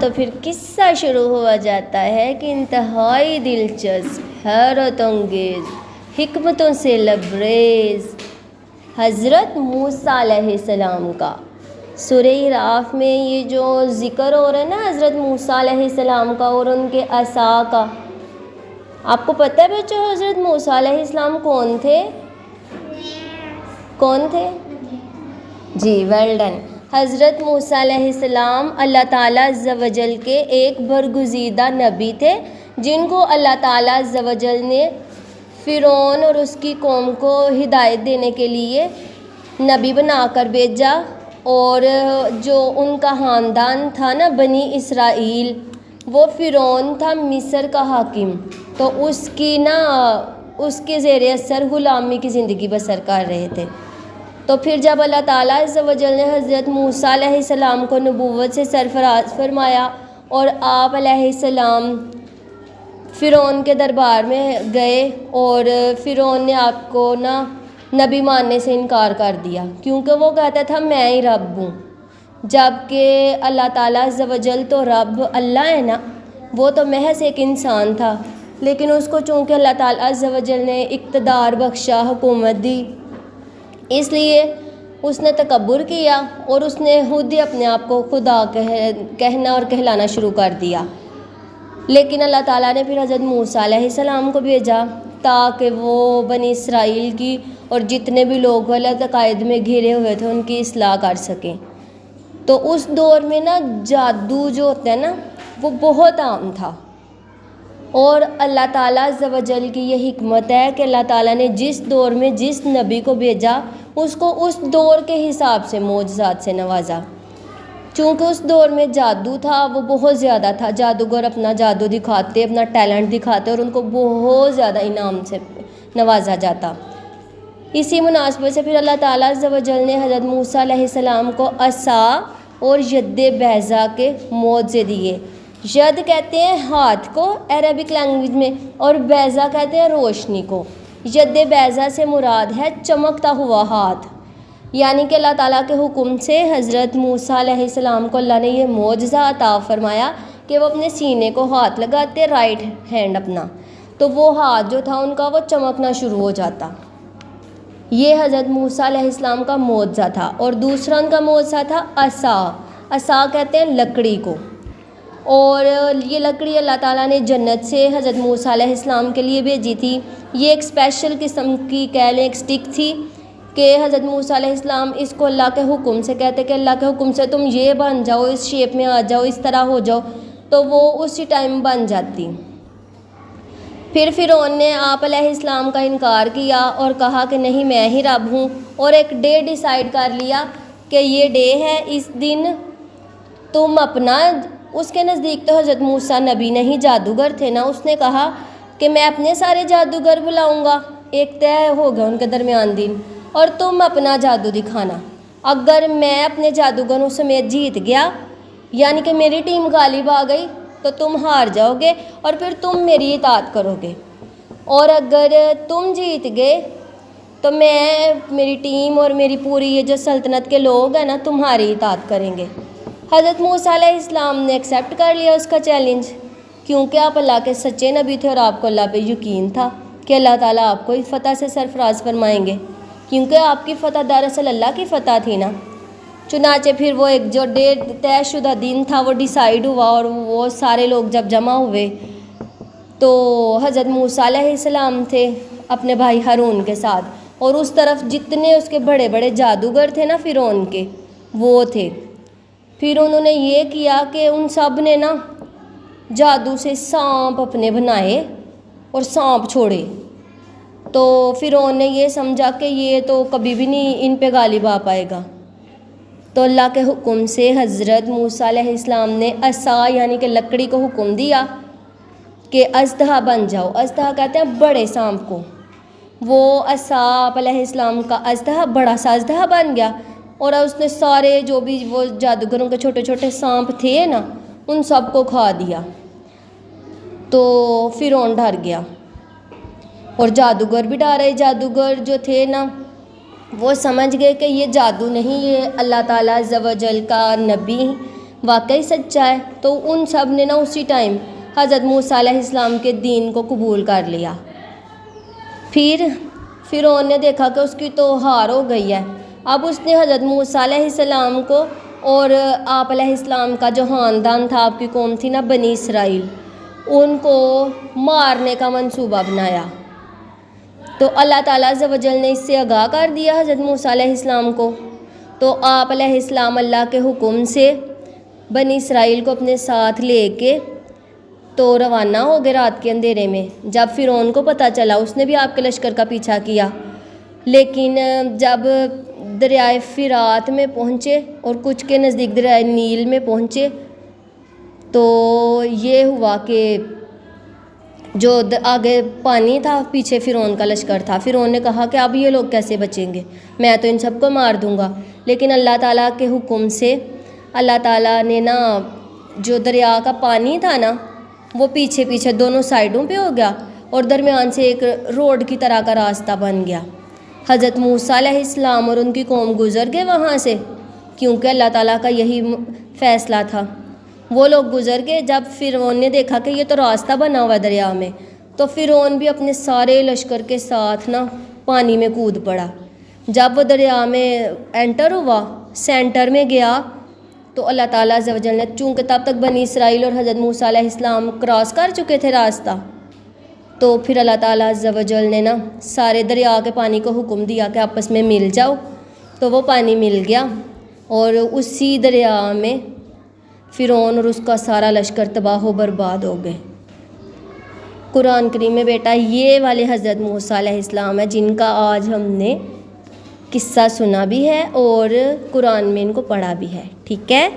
تو پھر قصہ شروع ہو جاتا ہے کہ انتہائی دلچسپ، حیرت انگیز، حکمتوں سے لبریز حضرت موسیٰ علیہ السلام کا۔ سورہ اعراف میں یہ جو ذکر ہو رہا ہے نا حضرت موسیٰ علیہ السلام کا اور ان کے عصا کا، آپ کو پتہ ہے بچوں حضرت موسیٰ علیہ السلام کون تھے؟ کون تھے؟ جی ویل ڈن۔ حضرت موسیٰ علیہ السلام اللہ تعالیٰ عز و جل کے ایک برگزیدہ نبی تھے، جن کو اللہ تعالیٰ عز و جل نے فرعون اور اس کی قوم کو ہدایت دینے کے لیے نبی بنا کر بھیجا، اور جو ان کا خاندان تھا نا بنی اسرائیل، وہ فرعون تھا مصر کا حاکم، تو اس کے زیر اثر غلامی کی زندگی بسر کر رہے تھے۔ تو پھر جب اللہ تعالیٰ عز و جل نے حضرت موسیٰ علیہ السلام کو نبوت سے سرفراز فرمایا اور آپ علیہ السلام فرعون کے دربار میں گئے، اور فرعون نے آپ کو نبی ماننے سے انکار کر دیا، کیونکہ وہ کہتا تھا میں ہی رب ہوں، جبکہ اللہ تعالیٰ عز و جل تو رب اللہ ہے نا، وہ تو محض ایک انسان تھا، لیکن اس کو چونکہ اللہ تعالیٰ عز و جل نے اقتدار بخشا، حکومت دی، اس لیے اس نے تکبر کیا اور اس نے خود ہی اپنے آپ کو خدا کہنا اور کہلانا شروع کر دیا۔ لیکن اللہ تعالیٰ نے پھر حضرت موسیٰ علیہ السلام کو بھیجا تاکہ وہ بنی اسرائیل کی اور جتنے بھی لوگ غلط عقائد میں گھرے ہوئے تھے ان کی اصلاح کر سکیں۔ تو اس دور میں جادو جو ہوتا ہے نا وہ بہت عام تھا، اور اللہ تعالیٰ عز و جل کی یہ حکمت ہے کہ اللہ تعالیٰ نے جس دور میں جس نبی کو بھیجا اس کو اس دور کے حساب سے معجزات سے نوازا۔ چونکہ اس دور میں جادو تھا وہ بہت زیادہ تھا، جادوگر اپنا جادو دکھاتے، اپنا ٹیلنٹ دکھاتے اور ان کو بہت زیادہ انعام سے نوازا جاتا۔ اسی مناسبت سے پھر اللہ تعالیٰ عز و جل نے حضرت موسیٰ علیہ السلام کو عصا اور ید بیضا کے معجزے دیے۔ ید کہتے ہیں ہاتھ کو عربک لینگویج میں، اور بیضا کہتے ہیں روشنی کو۔ ید بیضا سے مراد ہے چمکتا ہوا ہاتھ، یعنی کہ اللہ تعالیٰ کے حکم سے حضرت موسیٰ علیہ السلام کو اللہ نے یہ معجزہ عطا فرمایا کہ وہ اپنے سینے کو ہاتھ لگاتے، رائٹ ہینڈ اپنا، تو وہ ہاتھ جو تھا ان کا وہ چمکنا شروع ہو جاتا۔ یہ حضرت موسیٰ علیہ السلام کا معجزہ تھا۔ اور دوسرا ان کا معجزہ تھا عصا۔ عصا کہتے ہیں لکڑی کو، اور یہ لکڑی اللہ تعالیٰ نے جنت سے حضرت موسیٰ علیہ السلام کے لیے بھیجی تھی۔ یہ ایک اسپیشل قسم کی کہہ لیں ایک سٹک تھی کہ حضرت موسیٰ علیہ السلام اس کو اللہ کے حکم سے کہتے کہ اللہ کے حکم سے تم یہ بن جاؤ، اس شیپ میں آ جاؤ، اس طرح ہو جاؤ، تو وہ اسی ٹائم بن جاتی۔ پھر فرعون نے آپ علیہ السلام کا انکار کیا اور کہا کہ نہیں میں ہی رب ہوں، اور ایک ڈے ڈیسائیڈ کر لیا کہ یہ ڈے ہے، اس دن تم اپنا، اس کے نزدیک تو حضرت موسیٰ نبی نہیں جادوگر تھے نا، اس نے کہا کہ میں اپنے سارے جادوگر بلاؤں گا، ایک طے ہو گیا ان کے درمیان دن، اور تم اپنا جادو دکھانا۔ اگر میں اپنے جادوگروں سمیت جیت گیا، یعنی کہ میری ٹیم غالب آ گئی، تو تم ہار جاؤ گے اور پھر تم میری اطاعت کرو گے، اور اگر تم جیت گئے تو میں، میری ٹیم اور میری پوری یہ جو سلطنت کے لوگ ہیں نا تمہاری اطاعت کریں گے۔ حضرت موسیٰ علیہ السلام نے ایکسیپٹ کر لیا اس کا چیلنج، کیونکہ آپ اللہ کے سچے نبی تھے اور آپ کو اللہ پہ یقین تھا کہ اللہ تعالیٰ آپ کو اس فتح سے سرفراز فرمائیں گے، کیونکہ آپ کی فتح دراصل اللہ کی فتح تھی نا۔ چنانچہ پھر وہ ایک جو ڈیٹ طے شدہ دن تھا وہ ڈیسائیڈ ہوا، اور وہ سارے لوگ جب جمع ہوئے تو حضرت موسیٰ علیہ السلام تھے اپنے بھائی ہارون کے ساتھ، اور اس طرف جتنے اس کے بڑے بڑے جادوگر تھے نا فرعون کے وہ تھے۔ پھر انہوں نے یہ کیا کہ ان سب نے جادو سے سانپ اپنے بنائے اور سانپ چھوڑے، تو فرعون نے یہ سمجھا کہ یہ تو کبھی بھی نہیں ان پہ غالب آ پائے گا، تو اللہ کے حکم سے حضرت موسیٰ علیہ السلام نے عصا یعنی کہ لکڑی کو حکم دیا کہ اژدہا بن جاؤ۔ اژدہا کہتے ہیں بڑے سانپ کو۔ وہ عصا آپ علیہ السلام کا اژدہا، بڑا سا اژدہا بن گیا، اور اس نے سارے جو بھی وہ جادوگروں کے چھوٹے چھوٹے سانپ تھے نا ان سب کو کھا دیا۔ تو فرعون ڈر گیا اور جادوگر بھی ڈرے۔ جادوگر جو تھے نا وہ سمجھ گئے کہ یہ جادو نہیں، یہ اللہ تعالیٰ عز و جل کا نبی واقعی سچا ہے، تو ان سب نے نا اسی ٹائم حضرت موسیٰ علیہ السلام کے دین کو قبول کر لیا۔ پھر فرعون نے دیکھا کہ اس کی تو ہار ہو گئی ہے، اب اس نے حضرت موسیٰ علیہ السلام کو اور آپ علیہ السلام کا جو خاندان تھا، آپ کی قوم تھی نا بنی اسرائیل، ان کو مارنے کا منصوبہ بنایا۔ تو اللہ تعالیٰ عز و جل نے اس سے آگاہ کر دیا حضرت موسیٰ علیہ السلام کو، تو آپ علیہ السلام اللہ کے حکم سے بنی اسرائیل کو اپنے ساتھ لے کے تو روانہ ہو گئے رات کے اندھیرے میں۔ جب فرعون کو پتہ چلا، اس نے بھی آپ کے لشکر کا پیچھا کیا، لیکن جب دریائے فرات میں پہنچے اور کچھ کے نزدیک دریائے نیل میں پہنچے تو یہ ہوا کہ جو آگے پانی تھا، پیچھے فرعون کا لشکر تھا۔ فرعون نے کہا کہ اب یہ لوگ کیسے بچیں گے، میں تو ان سب کو مار دوں گا، لیکن اللہ تعالیٰ کے حکم سے اللہ تعالیٰ نے نا جو دریا کا پانی تھا نا وہ پیچھے پیچھے دونوں سائڈوں پہ ہو گیا اور درمیان سے ایک روڈ کی طرح کا راستہ بن گیا۔ حضرت موسیٰ علیہ السلام اور ان کی قوم گزر گئے وہاں سے، کیونکہ اللہ تعالیٰ کا یہی فیصلہ تھا۔ وہ لوگ گزر گئے۔ جب فرعون نے دیکھا کہ یہ تو راستہ بنا ہوا دریا میں، تو فرعون بھی اپنے سارے لشکر کے ساتھ نا پانی میں کود پڑا۔ جب وہ دریا میں انٹر ہوا، سینٹر میں گیا، تو اللہ تعالیٰ عز و جل نے، چونکہ تب تک بنی اسرائیل اور حضرت موسیٰ علیہ السلام کراس کر چکے تھے راستہ، تو پھر اللہ تعالیٰ عز و جل نے نا سارے دریا کے پانی کو حکم دیا کہ آپس میں مل جاؤ، تو وہ پانی مل گیا اور اسی دریا میں فرعون اور اس کا سارا لشکر تباہ و برباد ہو گئے۔ قرآن کریم میں بیٹا یہ والے حضرت موسیٰ علیہ السلام ہے جن کا آج ہم نے قصہ سنا بھی ہے اور قرآن میں ان کو پڑھا بھی ہے، ٹھیک ہے۔